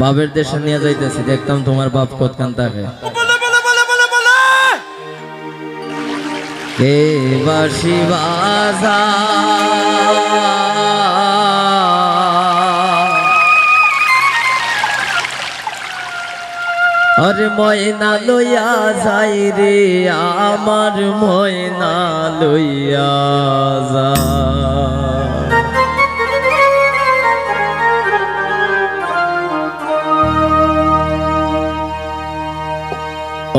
বাপের দেশে নিয়ে যাইতেছি, দেখতাম তোমার বাপ কতখান থাকে। কে বাঁশি বাজা আরে ময়না লইয়া যাই রে আমার ময়না লইয়া যা।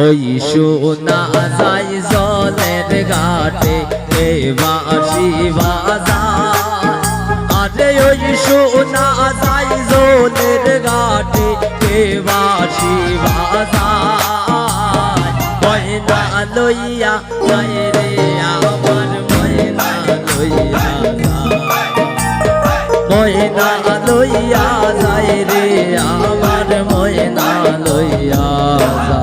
ওই শোনা যাই জলের ঘাটে কে বাঁশি বাজা আরে ওই শোনা যাই জলের ঘাটে কে বাঁশি বাজা ময়না লইয়া যাই রে আমার ময়না লইয়া যা। ময়না লইয়া যাই রে আমার ময়না লইয়া যা।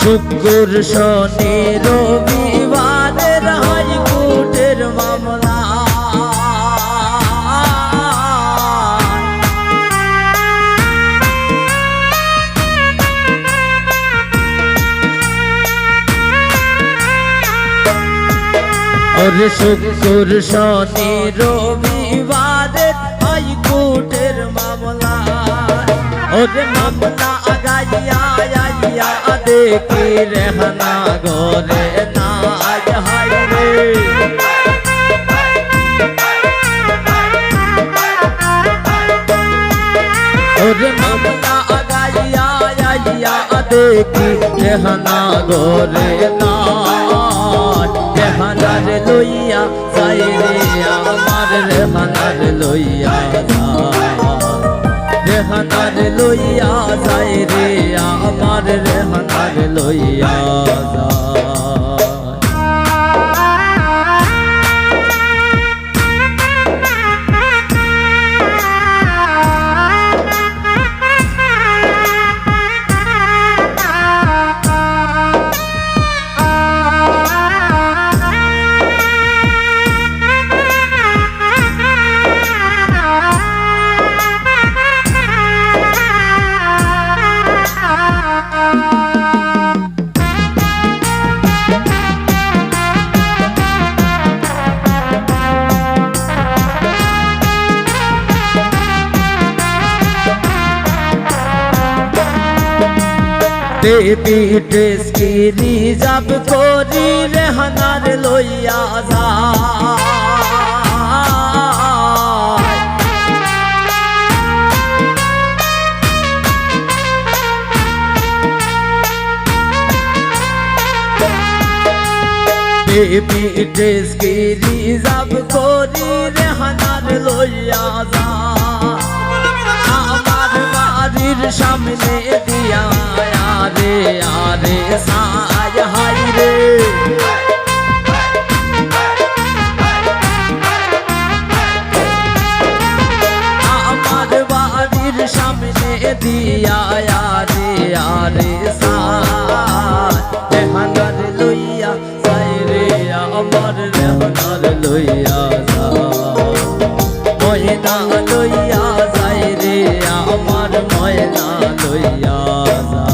শুক্র শনি রবিবারের হাইকোর্টের মামলা ওরে শুক্র শনি রবিবারের হাইকোর্টের মামলা ওরে মামলা আগাইয়া আইয়া দেখি রেহানা ঘরে না হাই রে ওরে মামলা আগাইয়া আইয়া দেখি রেহানা ঘরে না রেহানার লইয়া যাই রে আমার রেহানার লইয়া রেহানার লইয়া যাই রে আমার রেহানার লইয়া যা। বেবি ড্রেস কি রিজার্ভ করি রেহানার লইয়া যা। বেবি ড্রেস কি রিজার্ভ করি রেহানার লইয়া যা। আমার বাড়ির সামনে দিয়া আরে আরে সায় হাই রে আমার বাড়ির সামনে দিয়া আরে আরে সায় রেহানার লইয়া যাই রে আমার রেহানার লইয়া যা। ময়না লইয়া যাই রে আমার ময়না লইয়া যা।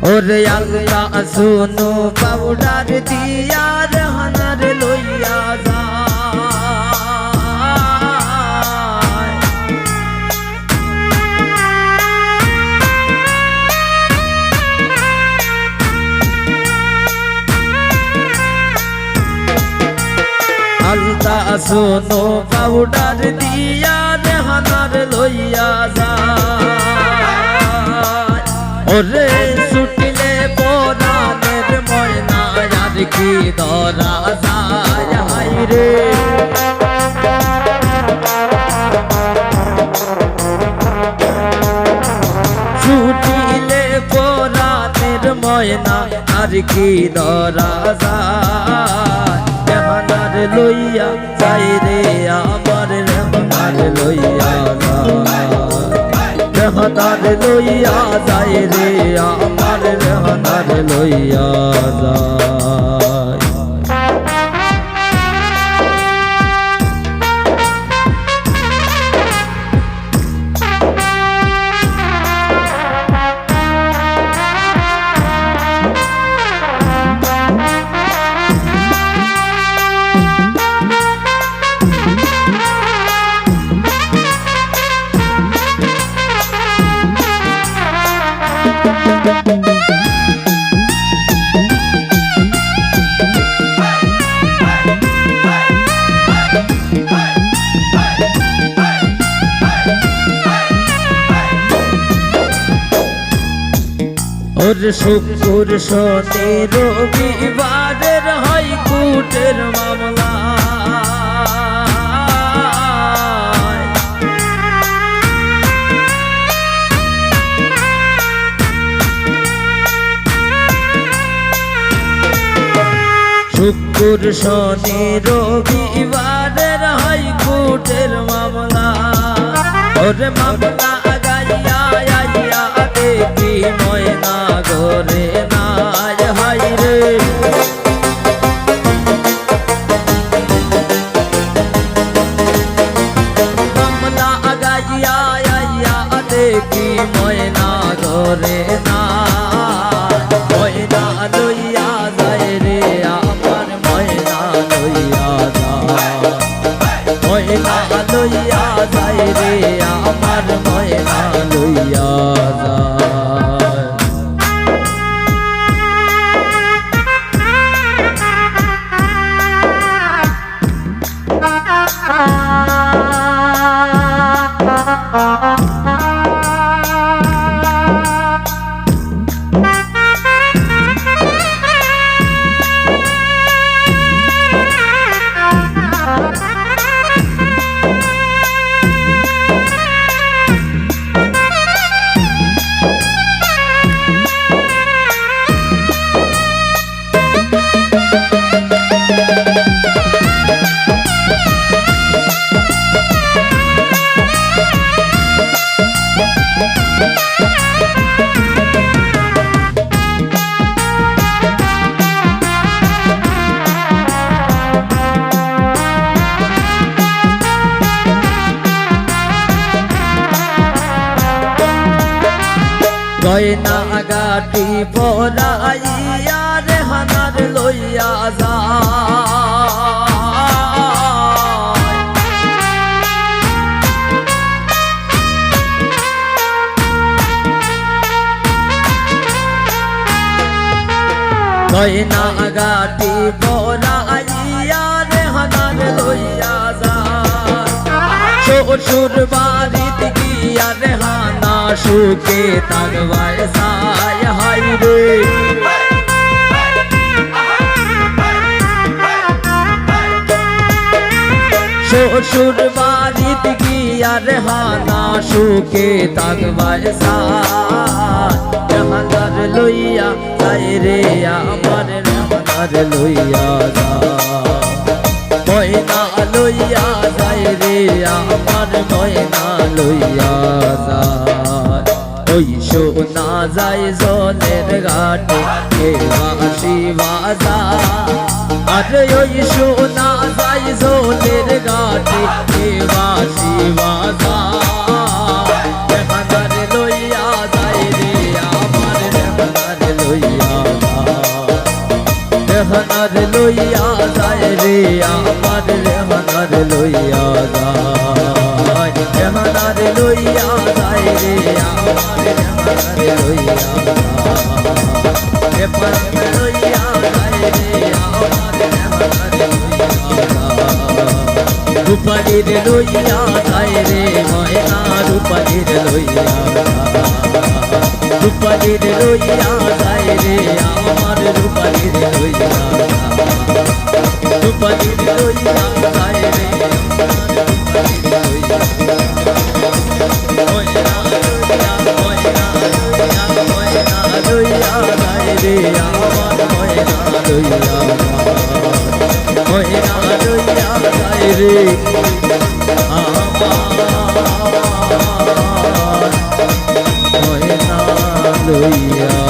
ওরে আল্লাহ শুনো পাউডার দিয়া রেহানার লইয়া যায় আল্লাহ শুনো পাউডার দিয়া রেহানার লইয়া যায় ওরে ছুটলে পরাণের ময়না আর কি ধরা যায় হায়রে ছুটিলে পরাণের ময়না আর কি ধরা যায় রেহানার লইয়া যাই রে আমার রেহানার লইয়া রেহানার লইয়া যায় রে আমার রেহানার লইয়া যায় ওর শুক্র শনি রবিবারের হাইকোর্টের মামলা শুক্র শনি রবিবারের হাইকোর্টের মামলা ওরে মামলা গাইয়া আইয়া দেখি ময়না ঘরে নাই হায়রে মামলা গাইয়া আইয়া দেখি ময়না ঘরে না ময়না লইয়া যায় রে আমার ময়না লইয়া যায় ময়না লইয়া যায় রে আমার ময়না লইয়া যায় গয়না গাটি পরাইয়া রেহানার লইয়া যায় গয়না গাটি পরাইয়া রেহানার লইয়া যায় শ্বশুর বাড়িতে গিয়া রেহানা সুখে থাকবার সায় হায়রে শ্বশুর বাড়িতে গিয়া রেহানা সুখে থাকবার সায় রেহানার লইয়া যায় রে আমার রেহানার লইয়া যায় ময়না লইয়া যায় রে আমার ময়না লইয়া যায় ওই শোনা যায় জলের ঘাটে কে বাঁশি বাজা আরে ওই শোনা যায় জলের ঘাটে কে বাঁশি বাজা রেহানার লইয়া যায় রে আমার রেহানার লইয়া রেহানার লইয়া যায় রে আমার রেহানার লইয়া যায় রেহানার লইয়া যায় রে আমার রেহানার লইয়া যায় প্রাণ লইয়া যায় রে আমার রেহানার লইয়া যায় রূপালীর লইয়া যায় রে ময়না রূপালীর লইয়া রূপালীর লইয়া যায় রে আমার রূপালীর লইয়া রূপালীর লইয়া যায় রে ময়না লইয়া ময়না লইয়া ময়না লইয়া যায় রে আমার ময়না লইয়া ময়না লইয়া যায় রে আমার ময়না লইয়া